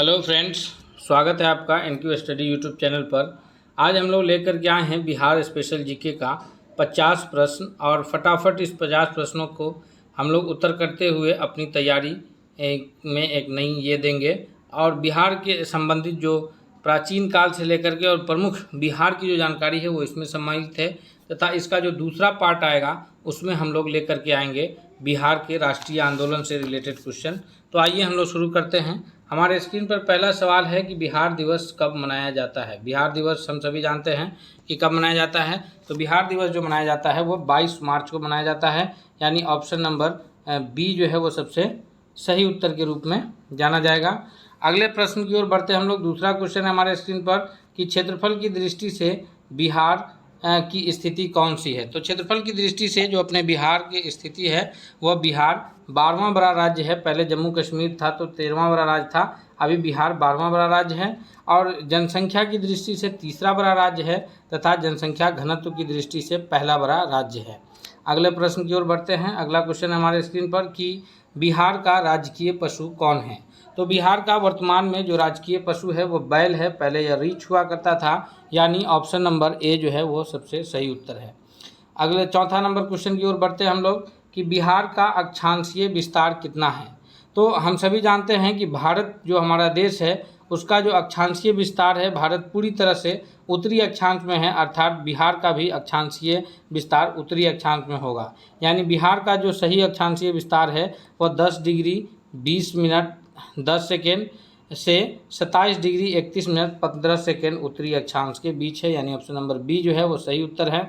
Hello friends, स्वागत है आपका एनक्यू स्टडी यूट्यूब चैनल पर। आज हम लोग लेकर के आए हैं बिहार स्पेशल जीके का 50 प्रश्न और फटाफट इस 50 प्रश्नों को हम लोग उत्तर करते हुए अपनी तैयारी में एक नई ये देंगे। और बिहार के संबंधित जो प्राचीन काल से लेकर के और प्रमुख बिहार की जो जानकारी है वो इसमें सम्मिलित है, तथा इसका जो दूसरा पार्ट आएगा उसमें हम लोग लेकर के आएंगे बिहार के राष्ट्रीय आंदोलन से रिलेटेड क्वेश्चन। तो आइए हम लोग शुरू करते हैं। हमारे स्क्रीन पर पहला सवाल है कि बिहार दिवस कब मनाया जाता है। बिहार दिवस हम सभी जानते हैं कि कब मनाया जाता है। तो बिहार दिवस जो मनाया जाता है वो 22 मार्च को मनाया जाता है, यानी ऑप्शन नंबर बी जो है वो सबसे सही उत्तर के रूप में जाना जाएगा। अगले प्रश्न की ओर बढ़ते हम लोग। दूसरा क्वेश्चन है हमारे स्क्रीन पर कि क्षेत्रफल की दृष्टि से बिहार की स्थिति कौन सी है। तो क्षेत्रफल की दृष्टि से जो अपने बिहार की स्थिति है वह बिहार 12वां बड़ा राज्य है। पहले जम्मू कश्मीर था तो 13वां बड़ा राज्य था, अभी बिहार 12वां बड़ा राज्य है। और जनसंख्या की दृष्टि से तीसरा बड़ा राज्य है तथा जनसंख्या घनत्व की दृष्टि से पहला बड़ा राज्य है। अगले प्रश्न की ओर बढ़ते हैं। अगला क्वेश्चन हमारे स्क्रीन पर कि बिहार का राजकीय पशु कौन है। तो बिहार का वर्तमान में जो राजकीय पशु है वो बैल है। पहले यह रीछ हुआ करता था, यानी ऑप्शन नंबर ए जो है वो सबसे सही उत्तर है। अगले चौथा नंबर क्वेश्चन की ओर बढ़ते हैं हम लोग कि बिहार का अक्षांशीय विस्तार कितना है। तो हम सभी जानते हैं कि भारत जो हमारा देश है उसका जो अक्षांशीय विस्तार है, भारत पूरी तरह से उत्तरी अक्षांश में है, अर्थात बिहार का भी अक्षांशीय विस्तार उत्तरी अक्षांश में होगा। यानी बिहार का जो सही अक्षांशीय विस्तार है वह 10 डिग्री 20 मिनट 10 सेकेंड से 27 डिग्री 31 मिनट 15 सेकेंड उत्तरी अक्षांश के बीच है, यानी ऑप्शन नंबर बी जो है वो सही उत्तर है।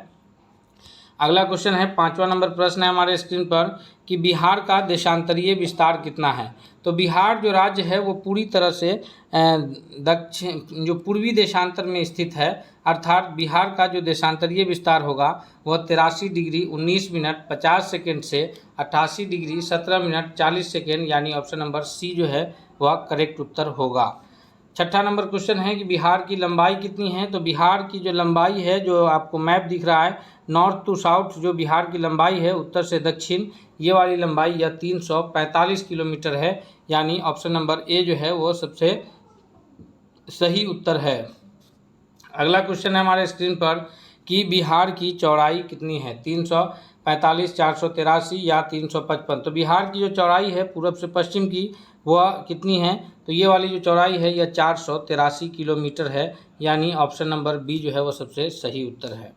अगला क्वेश्चन है, 5वां नंबर प्रश्न है हमारे स्क्रीन पर कि बिहार का देशांतरीय विस्तार कितना है। तो बिहार जो राज्य है वो पूरी तरह से दक्षिण जो पूर्वी देशांतर में स्थित है, अर्थात बिहार का जो देशांतरीय विस्तार होगा वह 83 डिग्री 19 मिनट 50 सेकेंड से 88 डिग्री 17 मिनट 40 सेकेंड, यानी ऑप्शन नंबर सी जो है वह करेक्ट उत्तर होगा। छठा नंबर क्वेश्चन है कि बिहार की लंबाई कितनी है। तो बिहार की जो लंबाई है, जो आपको मैप दिख रहा है, नॉर्थ टू साउथ जो बिहार की लंबाई है उत्तर से दक्षिण, ये वाली लंबाई यह 345 किलोमीटर है, यानी ऑप्शन नंबर ए जो है वो सबसे सही उत्तर है। अगला क्वेश्चन है हमारे स्क्रीन पर कि बिहार की चौड़ाई कितनी है। 345, 483 या 355। तो बिहार की जो चौड़ाई है पूर्व से पश्चिम की वह कितनी है। तो ये वाली जो चौड़ाई है यह 483 किलोमीटर है, यानी ऑप्शन नंबर बी जो है वो सबसे सही उत्तर है।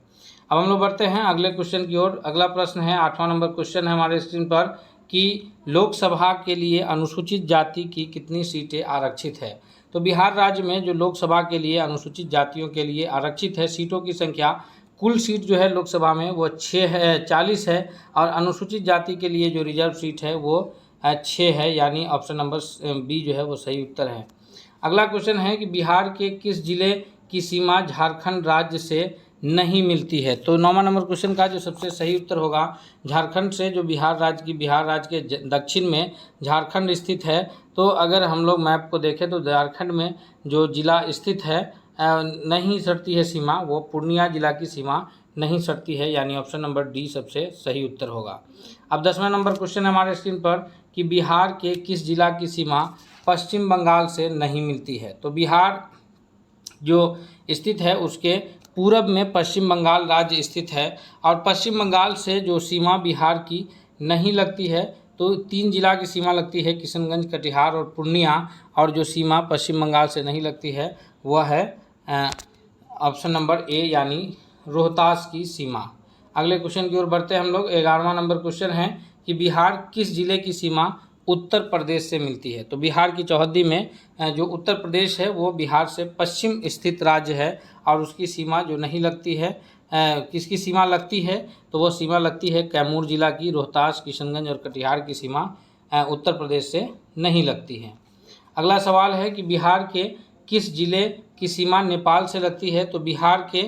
अब हम लोग बढ़ते हैं अगले क्वेश्चन की ओर। अगला प्रश्न है 8वां नंबर क्वेश्चन है हमारे स्क्रीन पर कि लोकसभा के लिए अनुसूचित जाति की कितनी सीटें आरक्षित है। तो बिहार राज्य में जो लोकसभा के लिए अनुसूचित जातियों के लिए आरक्षित है, सीटों की संख्या कुल सीट जो है लोकसभा में वो 40 है, और अनुसूचित जाति के लिए जो रिजर्व सीट है वो 6 है, यानी ऑप्शन नंबर बी जो है वो सही उत्तर है। अगला क्वेश्चन है कि बिहार के किस जिले की सीमा झारखंड राज्य से नहीं मिलती है। तो 9वां नंबर क्वेश्चन का जो सबसे सही उत्तर होगा, झारखंड से जो बिहार राज्य के दक्षिण में झारखंड स्थित है। तो अगर हम लोग मैप को देखें तो झारखंड में जो जिला स्थित है नहीं सटती है सीमा, वो पूर्णिया जिला की सीमा नहीं सटती है, यानी ऑप्शन नंबर डी सबसे सही उत्तर होगा। अब 10वां नंबर क्वेश्चन है हमारे स्क्रीन पर कि बिहार के किस जिला की सीमा पश्चिम बंगाल से नहीं मिलती है। तो बिहार जो स्थित है उसके पूरब में पश्चिम बंगाल राज्य स्थित है, और पश्चिम बंगाल से जो सीमा बिहार की नहीं लगती है, तो 3 जिला की सीमा लगती है, किशनगंज, कटिहार और पूर्णिया, और जो सीमा पश्चिम बंगाल से नहीं लगती है वह है ऑप्शन नंबर ए, यानी रोहतास की सीमा। अगले क्वेश्चन की ओर बढ़ते हैं हम लोग। 11वां नंबर क्वेश्चन है कि बिहार किस जिले की सीमा उत्तर प्रदेश से मिलती है। तो बिहार की चौहद्दी में जो उत्तर प्रदेश है वो बिहार से पश्चिम स्थित राज्य है, और उसकी सीमा जो नहीं लगती है, किसकी सीमा लगती है, तो वो सीमा लगती है कैमूर जिला की। रोहतास, किशनगंज और कटिहार की सीमा उत्तर प्रदेश से नहीं लगती है। अगला सवाल है कि बिहार के किस जिले की सीमा नेपाल से लगती है। तो बिहार के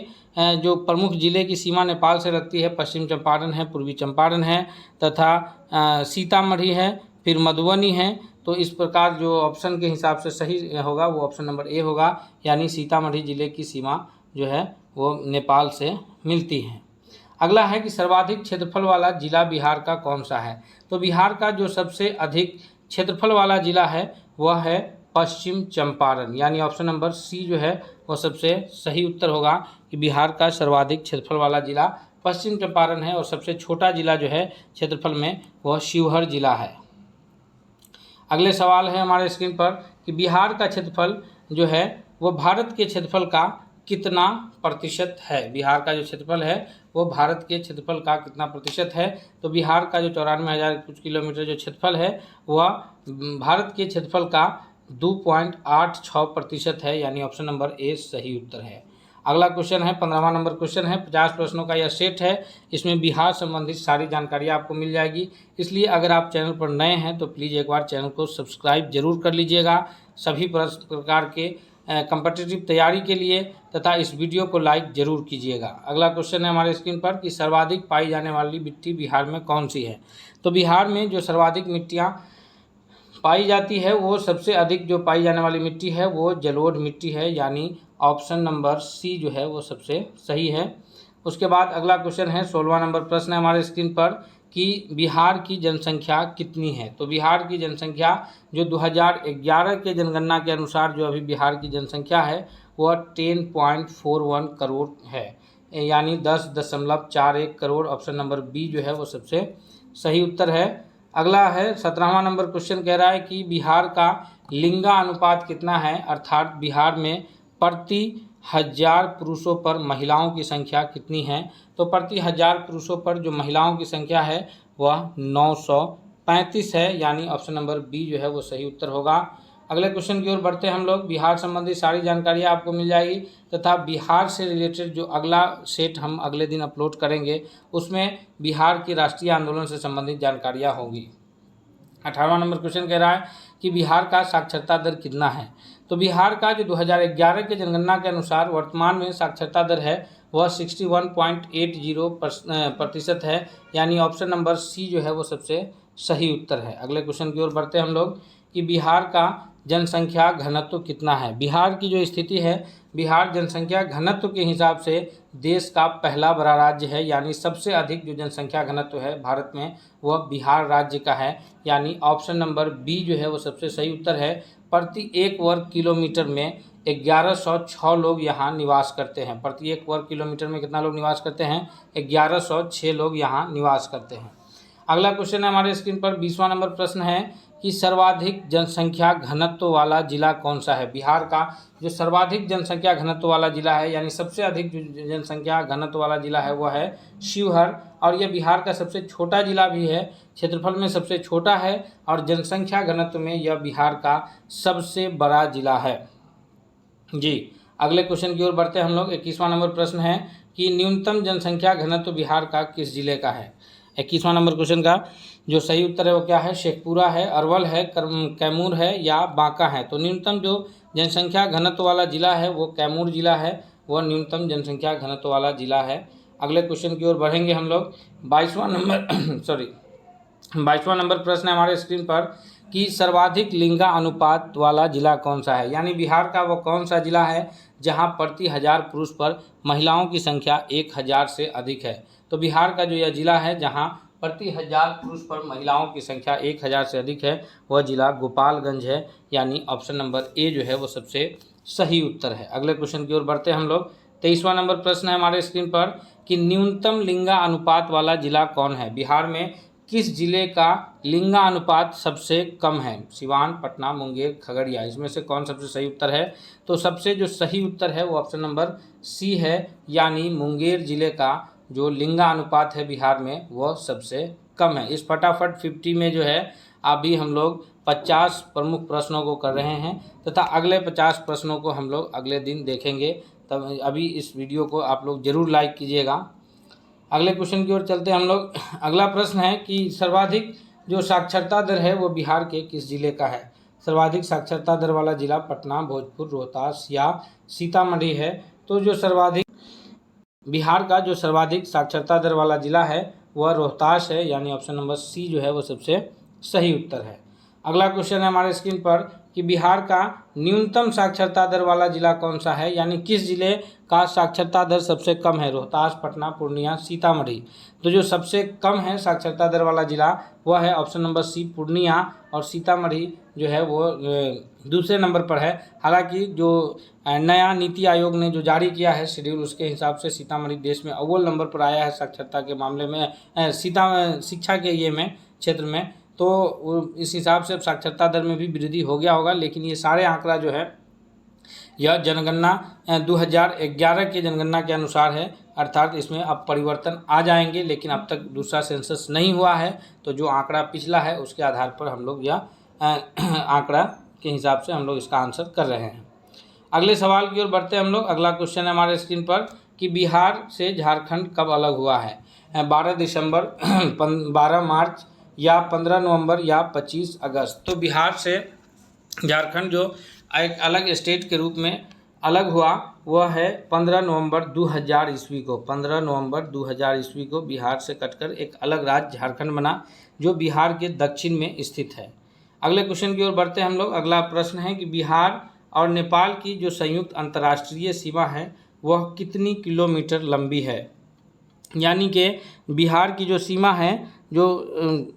जो प्रमुख जिले की सीमा नेपाल से लगती है, पश्चिम चंपारण है, पूर्वी चंपारण है, तथा सीतामढ़ी है, फिर मधुबनी है। तो इस प्रकार जो ऑप्शन के हिसाब से सही होगा वो ऑप्शन नंबर ए होगा, यानी सीतामढ़ी जिले की सीमा जो है वो नेपाल से मिलती है। अगला है कि सर्वाधिक क्षेत्रफल वाला जिला बिहार का कौन सा है। तो बिहार का जो सबसे अधिक क्षेत्रफल वाला जिला है वह है पश्चिम चंपारण, यानी ऑप्शन नंबर सी जो है वो सबसे सही उत्तर होगा कि बिहार का सर्वाधिक क्षेत्रफल वाला जिला पश्चिम चंपारण है और सबसे छोटा जिला जो है क्षेत्रफल में वह शिवहर जिला है। अगले सवाल है हमारे स्क्रीन पर कि बिहार का क्षेत्रफल जो है वो भारत के क्षेत्रफल का कितना प्रतिशत है। बिहार का जो क्षेत्रफल है वो भारत के क्षेत्रफल का कितना प्रतिशत है। तो बिहार का जो 94,000 कुछ किलोमीटर जो क्षेत्रफल है वह भारत के क्षेत्रफल का 2.86% है, यानी ऑप्शन नंबर ए सही उत्तर है। अगला क्वेश्चन है 15वां नंबर क्वेश्चन है। 50 प्रश्नों का यह सेट है। इसमें बिहार संबंधित सारी जानकारी आपको मिल जाएगी। इसलिए अगर आप चैनल पर नए हैं तो प्लीज़ एक बार चैनल को सब्सक्राइब जरूर कर लीजिएगा सभी प्रकार के कम्पिटिटिव तैयारी के लिए, तथा इस वीडियो को लाइक जरूर कीजिएगा। अगला क्वेश्चन है हमारे स्क्रीन पर कि सर्वाधिक पाई जाने वाली मिट्टी बिहार में कौन सी है। तो बिहार में जो सर्वाधिक मिट्टियाँ पाई जाती है वो सबसे अधिक जो पाई जाने वाली मिट्टी है वो जलोढ़ मिट्टी है, यानी ऑप्शन नंबर सी जो है वो सबसे सही है। उसके बाद अगला क्वेश्चन है 16वां नंबर प्रश्न है हमारे स्क्रीन पर कि बिहार की जनसंख्या कितनी है। तो बिहार की जनसंख्या जो 2011 के जनगणना के अनुसार जो अभी बिहार की जनसंख्या है वह 10.41 करोड़ है, यानी 10.41 करोड़। ऑप्शन नंबर बी जो है वो सबसे सही उत्तर है। अगला है 17वां नंबर क्वेश्चन कह रहा है कि बिहार का लिंगानुपात कितना है, अर्थात बिहार में प्रति 1000 पुरुषों पर महिलाओं की संख्या कितनी है। तो प्रति 1000 पुरुषों पर जो महिलाओं की संख्या है वह 935 है, यानी ऑप्शन नंबर बी जो है वो सही उत्तर होगा। अगले क्वेश्चन की ओर बढ़ते हैं हम लोग। बिहार संबंधी सारी जानकारी आपको मिल जाएगी तथा बिहार से रिलेटेड जो अगला सेट हम अगले दिन अपलोड करेंगे उसमें बिहार की राष्ट्रीय आंदोलन से संबंधित जानकारियाँ होंगी। 18वां नंबर क्वेश्चन कह रहा है कि बिहार का साक्षरता दर कितना है। तो बिहार का जो 2011 के जनगणना के अनुसार वर्तमान में साक्षरता दर है वह 61.80% है, यानी ऑप्शन नंबर सी जो है वो सबसे सही उत्तर है। अगले क्वेश्चन की ओर बढ़ते हैं हम लोग कि बिहार का जनसंख्या घनत्व कितना है। बिहार की जो स्थिति है, बिहार जनसंख्या घनत्व के हिसाब से देश का पहला बड़ा राज्य है, यानी सबसे अधिक जो जनसंख्या घनत्व है भारत में वह बिहार राज्य का है, यानी ऑप्शन नंबर बी जो है वो सबसे सही उत्तर है। प्रति 1 वर्ग किलोमीटर में 1106 लोग यहाँ निवास करते हैं। प्रति 1 वर्ग किलोमीटर में कितना लोग निवास करते हैं, 1106 लोग यहाँ निवास करते हैं। अगला क्वेश्चन है हमारे स्क्रीन पर 20वां नंबर प्रश्न है कि सर्वाधिक जनसंख्या घनत्व वाला जिला कौन सा है। बिहार का जो सर्वाधिक जनसंख्या घनत्व वाला जिला है, यानी सबसे अधिक जो जनसंख्या घनत्व वाला जिला है वह है शिवहर, और यह बिहार का सबसे छोटा जिला भी है, क्षेत्रफल में सबसे छोटा है और जनसंख्या घनत्व में यह बिहार का सबसे बड़ा जिला है जी। अगले क्वेश्चन की ओर बढ़ते हैं हम लोग। 21वां नंबर प्रश्न है कि न्यूनतम जनसंख्या घनत्व बिहार का किस जिले का है। 21वां नंबर क्वेश्चन का जो सही उत्तर है वो क्या है, शेखपुरा है, अरवल है, कैमूर है या बांका है। तो न्यूनतम जो जनसंख्या घनत्व वाला जिला है वो कैमूर जिला है, वह न्यूनतम जनसंख्या घनत्व वाला जिला है। अगले क्वेश्चन की ओर बढ़ेंगे हम लोग। 22वां नंबर प्रश्न है हमारे स्क्रीन पर कि सर्वाधिक लिंगा अनुपात वाला जिला कौन सा है, यानी बिहार का वो कौन सा जिला है जहां प्रति 1000 पुरुष पर महिलाओं की संख्या 1000 से अधिक है। तो बिहार का जो यह जिला है जहां प्रति 1000 पुरुष पर महिलाओं की संख्या 1000 से अधिक है वह जिला गोपालगंज है, यानी ऑप्शन नंबर ए जो है वो सबसे सही उत्तर है। अगले क्वेश्चन की ओर बढ़ते हैं हम लोग। 23वां नंबर प्रश्न है हमारे स्क्रीन पर कि न्यूनतम लिंगा अनुपात वाला जिला कौन है। बिहार में किस जिले का लिंगा अनुपात सबसे कम है, सिवान, पटना, मुंगेर, खगड़िया, इसमें से कौन सबसे सही उत्तर है। तो सबसे जो सही उत्तर है वो ऑप्शन नंबर सी है, यानी मुंगेर जिले का जो लिंगा अनुपात है बिहार में वह सबसे कम है। इस फटाफट 50 में जो है अभी हम लोग 50 प्रमुख प्रश्नों को कर रहे हैं तथा अगले 50 प्रश्नों को हम लोग अगले दिन देखेंगे, तब अभी इस वीडियो को आप लोग ज़रूर लाइक कीजिएगा। अगले क्वेश्चन की ओर चलते हैं हम लोग। अगला प्रश्न है कि सर्वाधिक जो साक्षरता दर है वो बिहार के किस जिले का है। सर्वाधिक साक्षरता दर वाला जिला पटना, भोजपुर, रोहतास या सीतामढ़ी है। तो जो सर्वाधिक बिहार का जो सर्वाधिक साक्षरता दर वाला जिला है वह रोहतास है, यानी ऑप्शन नंबर सी जो है वो सबसे सही उत्तर है। अगला क्वेश्चन है हमारे स्क्रीन पर कि बिहार का न्यूनतम साक्षरता दर वाला जिला कौन सा है, यानी किस जिले का साक्षरता दर सबसे कम है, रोहतास, पटना, पूर्णिया, सीतामढ़ी। तो जो सबसे कम है साक्षरता दर वाला जिला वह है ऑप्शन नंबर सी पूर्णिया, और सीतामढ़ी जो है वो दूसरे नंबर पर है। हालांकि जो नया नीति आयोग ने जो जारी किया है शेड्यूल, उसके हिसाब से सीतामढ़ी देश में अव्वल नंबर पर आया है साक्षरता के मामले में, शिक्षा के ये में क्षेत्र में। तो इस हिसाब से अब साक्षरता दर में भी वृद्धि हो गया होगा। लेकिन ये सारे आंकड़ा जो है यह जनगणना 2011 की जनगणना के अनुसार है, अर्थात इसमें अब परिवर्तन आ जाएंगे, लेकिन अब तक दूसरा सेंसस नहीं हुआ है। तो जो आंकड़ा पिछला है उसके आधार पर हम लोग यह आंकड़ा के हिसाब से हम लोग इसका आंसर कर रहे हैं। अगले सवाल की ओर बढ़ते हैं हम लोग। अगला क्वेश्चन है हमारे स्क्रीन पर कि बिहार से झारखंड कब अलग हुआ है, 12 दिसंबर, 12 मार्च या 15 नवंबर या 25 अगस्त। तो बिहार से झारखंड जो एक अलग स्टेट के रूप में अलग हुआ वह है 15 नवंबर 2000 ईस्वी को। 15 नवंबर 2000 ईस्वी को बिहार से कटकर एक अलग राज्य झारखंड बना, जो बिहार के दक्षिण में स्थित है। अगले क्वेश्चन की ओर बढ़ते हैं हम लोग। अगला प्रश्न है कि बिहार और नेपाल की जो संयुक्त अंतर्राष्ट्रीय सीमा है वह कितनी किलोमीटर लंबी है, यानी कि बिहार की जो सीमा है जो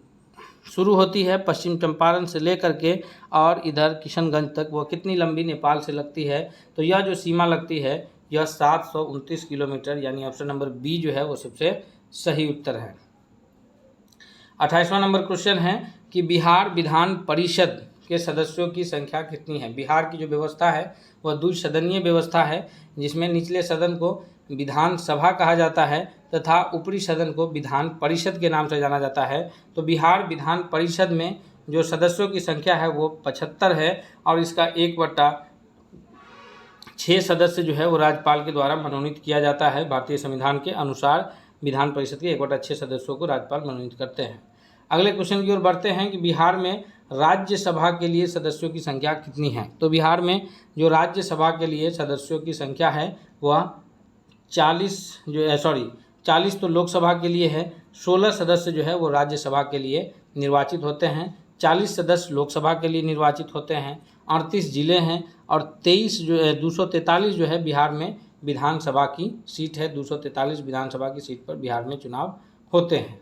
शुरू होती है पश्चिम चंपारण से लेकर के और इधर किशनगंज तक, वो कितनी लंबी नेपाल से लगती है। तो यह जो सीमा लगती है यह 729 किलोमीटर, यानी ऑप्शन नंबर बी जो है वो सबसे सही उत्तर है। 28वां नंबर क्वेश्चन है कि बिहार विधान परिषद के सदस्यों की संख्या कितनी है। बिहार की जो व्यवस्था है वह द्विसदनीय व्यवस्था है, जिसमें निचले सदन को विधान सभा कहा जाता है तथा ऊपरी सदन को विधान परिषद के नाम से जाना जाता है। तो बिहार विधान परिषद में जो सदस्यों की संख्या है वो 75 है, और इसका 1/6 सदस्य जो है वो राज्यपाल के द्वारा मनोनीत किया जाता है। भारतीय संविधान के अनुसार विधान परिषद के 1/6 सदस्यों को राज्यपाल मनोनीत करते हैं। अगले क्वेश्चन की ओर बढ़ते हैं कि बिहार में राज्यसभा के लिए सदस्यों की संख्या कितनी है। तो बिहार में जो राज्यसभा के लिए सदस्यों की संख्या है वह 40 तो लोकसभा के लिए है, 16 सदस्य जो है वो राज्यसभा के लिए निर्वाचित होते हैं, 40 सदस्य लोकसभा के लिए निर्वाचित होते हैं, 38 जिले हैं और 243 जो है बिहार में विधानसभा की सीट है। 243 विधानसभा की सीट पर बिहार में चुनाव होते हैं।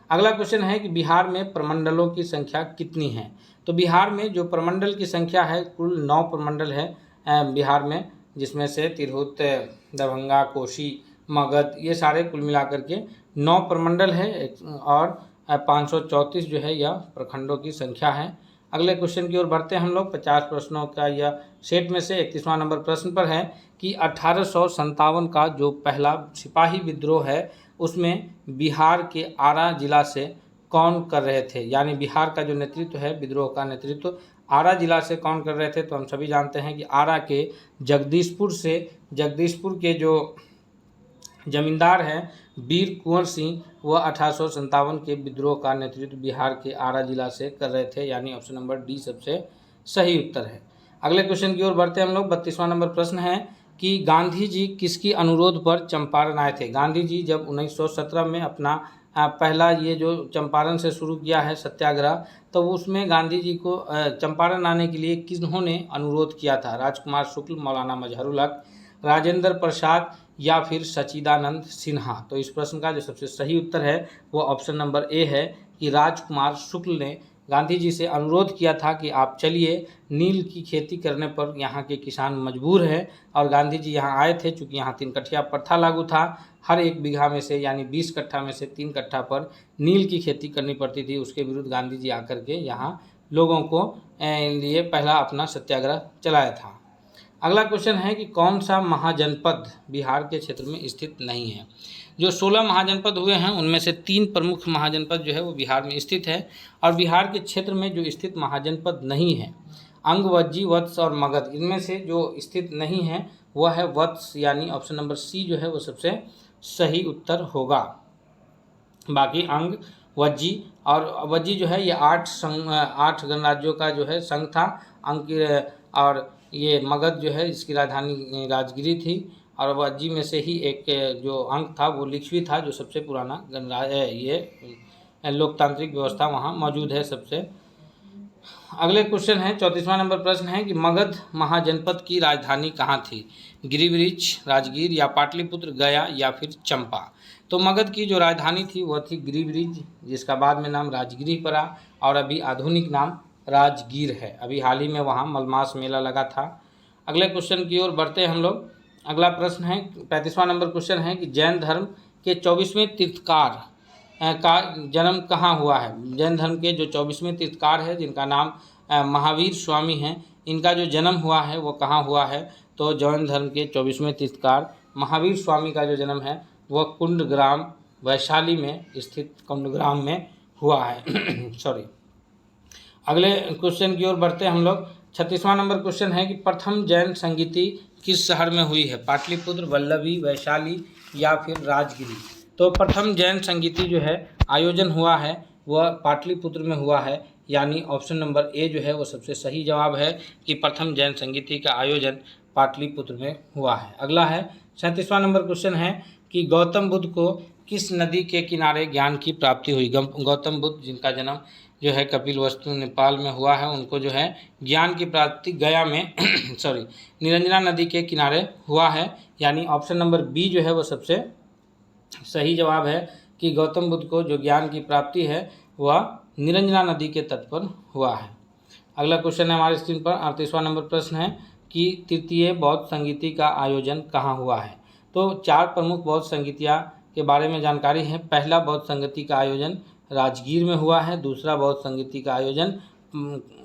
अगला क्वेश्चन है कि बिहार में प्रमंडलों की संख्या कितनी है। तो बिहार में जो प्रमंडल की संख्या है कुल 9 प्रमंडल है बिहार में, जिसमें से तिरहुत, दरभंगा, कोसी, मगध, ये सारे कुल मिलाकर के 9 प्रमंडल है और 534 जो है यह प्रखंडों की संख्या है। अगले क्वेश्चन की ओर बढ़ते हैं हम लोग। 50 प्रश्नों का यह सेट में से 31वां नंबर प्रश्न पर है कि 1857 का जो पहला सिपाही विद्रोह है उसमें बिहार के आरा जिला से कौन कर रहे थे, यानी बिहार का जो नेतृत्व है विद्रोह का नेतृत्व आरा जिला से कौन कर रहे थे। तो हम सभी जानते हैं कि आरा के जगदीशपुर के जो जमींदार हैं वीर कुंवर सिंह, वह 1857 के विद्रोह का नेतृत्व बिहार के आरा जिला से कर रहे थे, यानी ऑप्शन नंबर डी सबसे सही उत्तर है। अगले क्वेश्चन की ओर बढ़ते हैं हम लोग। 32वां नंबर प्रश्न है कि गांधी जी किसकी अनुरोध पर चंपारण आए थे। गांधी जी जब 1917 में अपना पहला ये जो चंपारण से शुरू किया है सत्याग्रह, तो उसमें गांधी जी को चंपारण आने के लिए किन्होंने अनुरोध किया था। राजकुमार शुक्ल, मौलाना मजहरुल हक, राजेंद्र प्रसाद या फिर सच्चिदानंद सिन्हा। तो इस प्रश्न का जो सबसे सही उत्तर है वो ऑप्शन नंबर ए है कि राजकुमार शुक्ल ने गांधी जी से अनुरोध किया था कि आप चलिए, नील की खेती करने पर यहाँ के किसान मजबूर हैं। और गांधी जी यहाँ आए थे, चूँकि यहाँ 3 कट्ठा प्रथा लागू था, हर एक बीघा में से यानी 20 कट्ठा में से 3 कट्ठा पर नील की खेती करनी पड़ती थी। उसके विरुद्ध गांधी जी आकर के यहाँ लोगों को लिए पहला अपना सत्याग्रह चलाया था। अगला क्वेश्चन है कि कौन सा महाजनपद बिहार के क्षेत्र में स्थित नहीं है। जो 16 महाजनपद हुए हैं उनमें से 3 प्रमुख महाजनपद जो है वो बिहार में स्थित है, और बिहार के क्षेत्र में जो स्थित महाजनपद नहीं है अंग, वज्जी, वत्स और मगध, इनमें से जो स्थित नहीं है वह है वत्स, यानी ऑप्शन नंबर सी जो है वो सबसे सही उत्तर होगा। बाकी अंग, वज्जी और वज्जी जो है ये 8 गणराज्यों का जो है संघ था। अंग और ये मगध जो है इसकी राजधानी राजगिरी थी, और वज्जी में से ही एक जो अंग था वो लिच्छवी था, जो सबसे पुराना गणराज्य है। ये लोकतांत्रिक व्यवस्था वहाँ मौजूद है सबसे अगले क्वेश्चन है 34वां नंबर प्रश्न है कि मगध महाजनपद की राजधानी कहाँ थी? गिरिब्रिज, राजगीर या पाटलिपुत्र, गया या फिर चंपा। तो मगध की जो राजधानी थी वह थी गिरिब्रिज, जिसका बाद में नाम राजगिरी पड़ा और अभी आधुनिक नाम राजगीर है। अभी हाल ही में वहाँ मलमास मेला लगा था। अगले क्वेश्चन की ओर बढ़ते हैं हम लोग। अगला प्रश्न है 35वां नंबर क्वेश्चन है कि जैन धर्म के 24वें तीर्थकार का जन्म कहाँ हुआ है? जैन धर्म के जो 24वें तीर्थकार है जिनका नाम महावीर स्वामी हैं, इनका जो जन्म हुआ है वो कहाँ हुआ है? तो जैन धर्म के 24वें तीर्थकार महावीर स्वामी का जो जन्म है वह कुंडग्राम वैशाली में स्थित कुंडग्राम में हुआ है। सॉरी। अगले क्वेश्चन की ओर बढ़ते हैं हम लोग। 36वां नंबर क्वेश्चन है कि प्रथम जैन संगीति किस शहर में हुई है? पाटलिपुत्र, वल्लभी, वैशाली या फिर राजगिरी। तो प्रथम जैन संगीति जो है आयोजन हुआ है वह पाटलिपुत्र में हुआ है, यानी ऑप्शन नंबर ए जो है वो सबसे सही जवाब है कि प्रथम जैन संगीति का आयोजन पाटलिपुत्र में हुआ है। अगला है 37वां नंबर क्वेश्चन है कि गौतम बुद्ध को किस नदी के किनारे ज्ञान की प्राप्ति हुई? गौतम बुद्ध जिनका जन्म जो है कपिलवस्तु नेपाल में हुआ है, उनको जो है ज्ञान की प्राप्ति गया में सॉरी निरंजना नदी के किनारे हुआ है, यानी ऑप्शन नंबर बी जो है वो सबसे सही जवाब है कि गौतम बुद्ध को जो ज्ञान की प्राप्ति है वह निरंजना नदी के तट पर हुआ है। अगला क्वेश्चन है हमारे स्क्रीन पर 38वां नंबर प्रश्न है कि तृतीय बौद्ध संगीति का आयोजन कहाँ हुआ है? तो 4 प्रमुख बौद्ध संगीतियाँ के बारे में जानकारी है। पहला बौद्ध संगीति का आयोजन राजगीर में हुआ है, दूसरा बौद्ध संगीति का आयोजन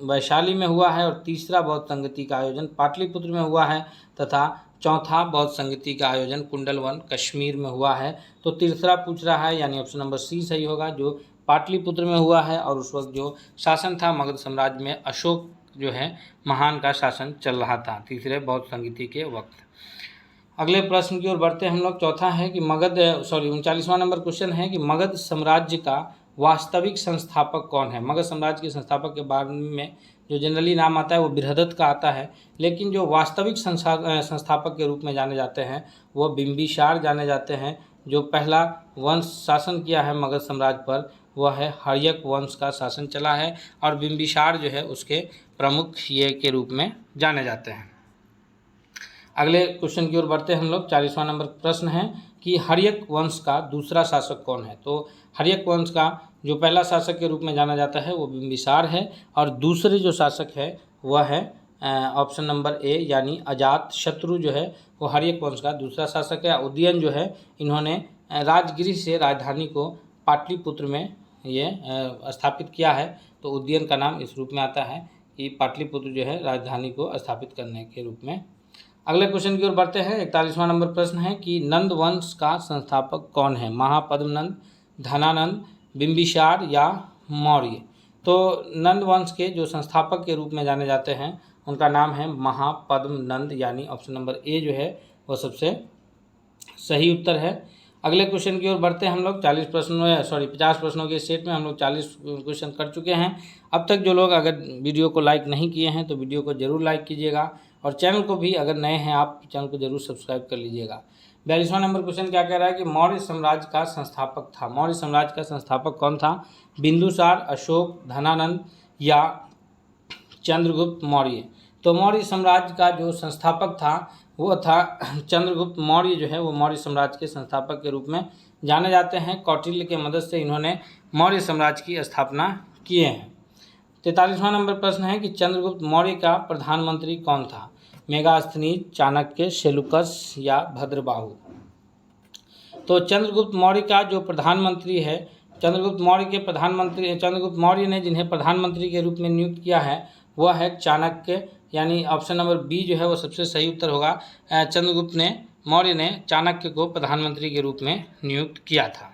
वैशाली में हुआ है और तीसरा बौद्ध संगीति का आयोजन पाटलिपुत्र में हुआ है तथा चौथा बौद्ध संगीति का आयोजन कुंडलवन कश्मीर में हुआ है। तो तीसरा पूछ रहा है, यानी ऑप्शन नंबर सी सही होगा, जो पाटलिपुत्र में हुआ है और उस वक्त जो शासन था मगध साम्राज्य में अशोक जो है महान का शासन चल रहा था तीसरे बौद्ध संगीति के वक्त। अगले प्रश्न की ओर बढ़ते हैं हम लोग। चौथा है कि 39वां नंबर क्वेश्चन है कि मगध साम्राज्य का वास्तविक संस्थापक कौन है? मगध साम्राज्य के संस्थापक के बारे में जो जनरली नाम आता है वो बृहदत्त का आता है, लेकिन जो वास्तविक संस्थापक के रूप में जाने जाते हैं वो बिंबिसार जाने जाते हैं। जो पहला वंश शासन किया है मगध साम्राज्य पर वह है हर्यक वंश का शासन चला है और बिंबिसार जो है उसके प्रमुख ये के रूप में जाने जाते हैं। अगले क्वेश्चन की ओर बढ़ते हैं हम लोग। 40वां नंबर प्रश्न है कि हर्यक वंश का दूसरा शासक कौन है? तो हर्यक वंश का जो पहला शासक के रूप में जाना जाता है वो बिंबिसार है और दूसरे जो शासक है वह है ऑप्शन नंबर ए यानी अजात शत्रु जो है वो हर्यक वंश का दूसरा शासक है। उदयन जो है इन्होंने राजगिरी से राजधानी को पाटलिपुत्र में ये स्थापित किया है, तो उदयन का नाम इस रूप में आता है कि पाटलिपुत्र जो है राजधानी को स्थापित करने के रूप में। अगले क्वेश्चन की ओर बढ़ते हैं। 41वां नंबर प्रश्न है कि नंद वंश का संस्थापक कौन है? महापद्मनंद, धनानंद, बिंबिसार या मौर्य। तो नंद वंश के जो संस्थापक के रूप में जाने जाते हैं उनका नाम है महापद्मनंद, यानी ऑप्शन नंबर ए जो है वो सबसे सही उत्तर है। अगले क्वेश्चन की ओर बढ़ते हैं हम लोग। 50 प्रश्नों के सेट में हम लोग 40 क्वेश्चन कर चुके हैं। अब तक जो लोग अगर वीडियो को लाइक नहीं किए हैं तो वीडियो को जरूर लाइक कीजिएगा और चैनल को भी अगर नए हैं आप चैनल को जरूर सब्सक्राइब कर लीजिएगा। 42वां नंबर क्वेश्चन क्या कह रहा है कि मौर्य साम्राज्य का संस्थापक था। मौर्य साम्राज्य का संस्थापक कौन था? बिंदुसार, अशोक, धनानंद या चंद्रगुप्त मौर्य। तो मौर्य साम्राज्य का जो संस्थापक था वो था चंद्रगुप्त मौर्य जो है वो मौर्य साम्राज्य के संस्थापक के रूप में जाने जाते हैं। कौटिल्य के मदद से इन्होंने मौर्य साम्राज्य की स्थापना किए हैं। 43वां नंबर प्रश्न है कि चंद्रगुप्त मौर्य का प्रधानमंत्री कौन था? मेगास्थनीज, चाणक्य, सेलुकस या भद्रबाहु। तो चंद्रगुप्त मौर्य का जो प्रधानमंत्री है, चंद्रगुप्त मौर्य ने जिन्हें प्रधानमंत्री के रूप में नियुक्त किया है वह है चाणक्य, यानी ऑप्शन नंबर बी जो है वो सबसे सही उत्तर होगा। चंद्रगुप्त मौर्य ने चाणक्य को प्रधानमंत्री के रूप में नियुक्त किया था।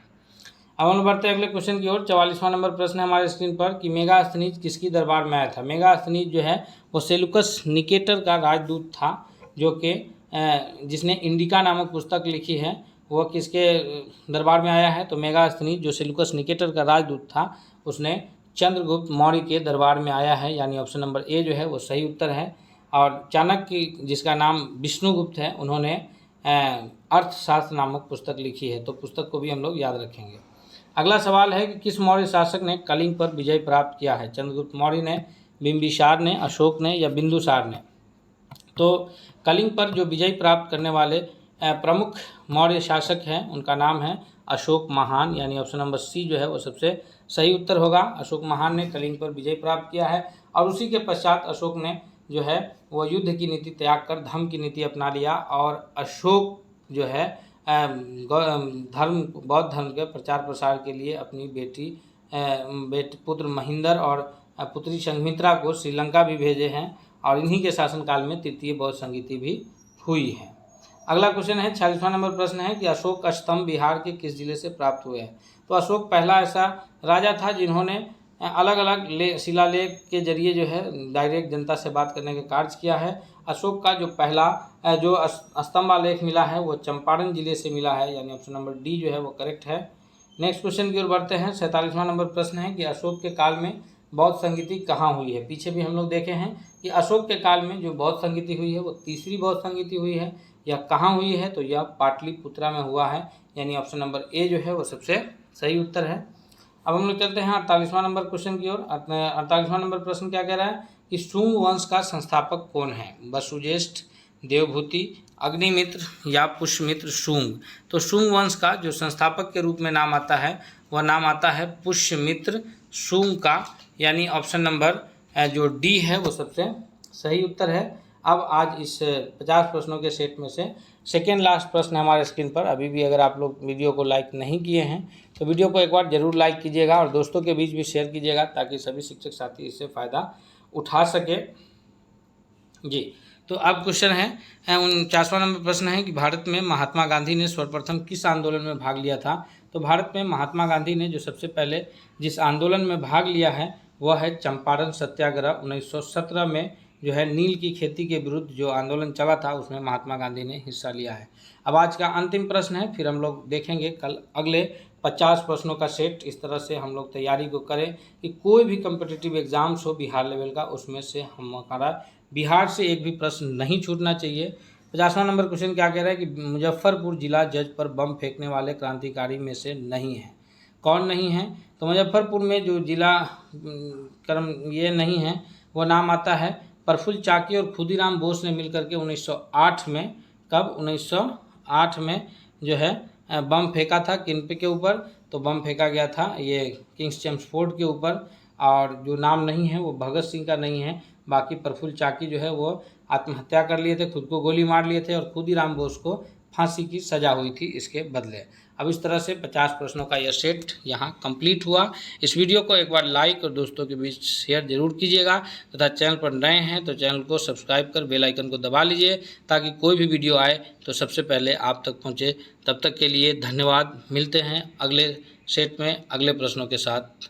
अब हम बढ़ते हैं अगले क्वेश्चन की ओर। 44वां नंबर प्रश्न है हमारे स्क्रीन पर कि मेगास्थनीज किसकी दरबार में आया था? मेगास्थनीज जो है वो सेलुकस निकेटर का राजदूत था, जो कि जिसने इंडिका नामक पुस्तक लिखी है वह किसके दरबार में आया है? तो मेगास्थनीज जो सेलुकस निकेटर का राजदूत था उसने चंद्रगुप्त मौर्य के दरबार में आया है, यानी ऑप्शन नंबर ए जो है वो सही उत्तर है। और चाणक्य जिसका नाम विष्णुगुप्त है उन्होंने अर्थशास्त्र नामक पुस्तक लिखी है, तो पुस्तक को भी हम लोग याद रखेंगे। अगला सवाल है कि किस मौर्य शासक ने कलिंग पर विजय प्राप्त किया है? चंद्रगुप्त मौर्य ने, बिंबिसार ने, अशोक ने या बिंदुसार ने। तो कलिंग पर जो विजय प्राप्त करने वाले प्रमुख मौर्य शासक हैं उनका नाम है अशोक महान, यानी ऑप्शन नंबर सी जो है वो सबसे सही उत्तर होगा। अशोक महान ने कलिंग पर विजय प्राप्त किया है और उसी के पश्चात अशोक ने जो है वो युद्ध की नीति त्याग कर धर्म की नीति अपना लिया और अशोक जो है बौद्ध धर्म के प्रचार प्रसार के लिए अपनी बेटी पुत्र महिंदर और पुत्री संघमित्रा को श्रीलंका भी भेजे हैं और इन्हीं के शासनकाल में तृतीय बौद्ध संगीति भी हुई है। अगला क्वेश्चन है 46वां नंबर प्रश्न है कि अशोक स्तंभ बिहार के किस जिले से प्राप्त हुए हैं। तो अशोक पहला ऐसा राजा था जिन्होंने अलग अलग शिलालेख के जरिए जो है डायरेक्ट जनता से बात करने का कार्य किया है। अशोक का जो पहला जो स्तंभालेख मिला है वो चंपारण जिले से मिला है, यानी ऑप्शन नंबर डी जो है वो करेक्ट है। नेक्स्ट क्वेश्चन की ओर बढ़ते हैं। 47वां नंबर प्रश्न है कि अशोक के काल में बौद्ध संगीति कहाँ हुई है। पीछे भी हम लोग देखे हैं कि अशोक के काल में जो बौद्ध संगीति हुई है वो तीसरी बौद्ध संगीति हुई है। यह कहाँ हुई है, तो यह पाटलिपुत्रा में हुआ है, यानी ऑप्शन नंबर ए जो है वो सबसे सही उत्तर है। अब हम लोग चलते हैं 48वां नंबर क्वेश्चन की ओर। 48वां नंबर प्रश्न क्या कह रहा है कि शुंग वंश का संस्थापक कौन है। वसुज्येष्ठ, देवभूति, अग्निमित्र या पुष्यमित्र शुंग। तो शुंग वंश का जो संस्थापक के रूप में नाम आता है वह नाम आता है पुष्यमित्र शुंग का, यानी ऑप्शन नंबर जो डी है वो सबसे सही उत्तर है। अब आज इस 50 प्रश्नों के सेट में से सेकेंड लास्ट प्रश्न है हमारे स्क्रीन पर। अभी भी अगर आप लोग वीडियो को लाइक नहीं किए हैं तो वीडियो को एक बार जरूर लाइक कीजिएगा और दोस्तों के बीच भी शेयर कीजिएगा ताकि सभी शिक्षक साथी इससे फ़ायदा उठा सके जी। तो अब क्वेश्चन है 49वां नंबर प्रश्न है कि भारत में महात्मा गांधी ने सर्वप्रथम किस आंदोलन में भाग लिया था। तो भारत में महात्मा गांधी ने जो सबसे पहले जिस आंदोलन में भाग लिया है वह है चंपारण सत्याग्रह। 1917 में जो है नील की खेती के विरुद्ध जो आंदोलन चला था उसमें महात्मा गांधी ने हिस्सा लिया है। अब आज का अंतिम प्रश्न है, फिर हम लोग देखेंगे कल अगले 50 प्रश्नों का सेट। इस तरह से हम लोग तैयारी को करें कि कोई भी कम्पिटिटिव एग्जाम्स हो बिहार लेवल का उसमें से हमारा बिहार से एक भी प्रश्न नहीं छूटना चाहिए। 50वां नंबर क्वेश्चन क्या कह रहा है कि मुजफ्फरपुर जिला जज पर बम फेंकने वाले क्रांतिकारी में से नहीं है। कौन नहीं है, तो मुजफ्फरपुर में जो जिला कर्म ये नहीं है वो नाम आता है प्रफुल्ल चाकी और खुदीराम बोस ने मिलकर के 1908 में, कब 1908 में जो है बम फेंका था किन पे के ऊपर, तो बम फेंका गया था ये किंग्स चेम्सफोर्ड के ऊपर। और जो नाम नहीं है वो भगत सिंह का नहीं है, बाकी प्रफुल्ल चाकी जो है वो आत्महत्या कर लिए थे, खुद को गोली मार लिए थे और खुदीराम बोस को फांसी की सज़ा हुई थी इसके बदले। अब इस तरह से 50 प्रश्नों का यह सेट यहाँ कंप्लीट हुआ। इस वीडियो को एक बार लाइक और दोस्तों के बीच शेयर जरूर कीजिएगा तथा चैनल पर नए हैं तो चैनल को सब्सक्राइब कर बेल आइकन को दबा लीजिए ताकि कोई भी वीडियो आए तो सबसे पहले आप तक पहुँचे। तब तक के लिए धन्यवाद। मिलते हैं अगले सेट में अगले प्रश्नों के साथ।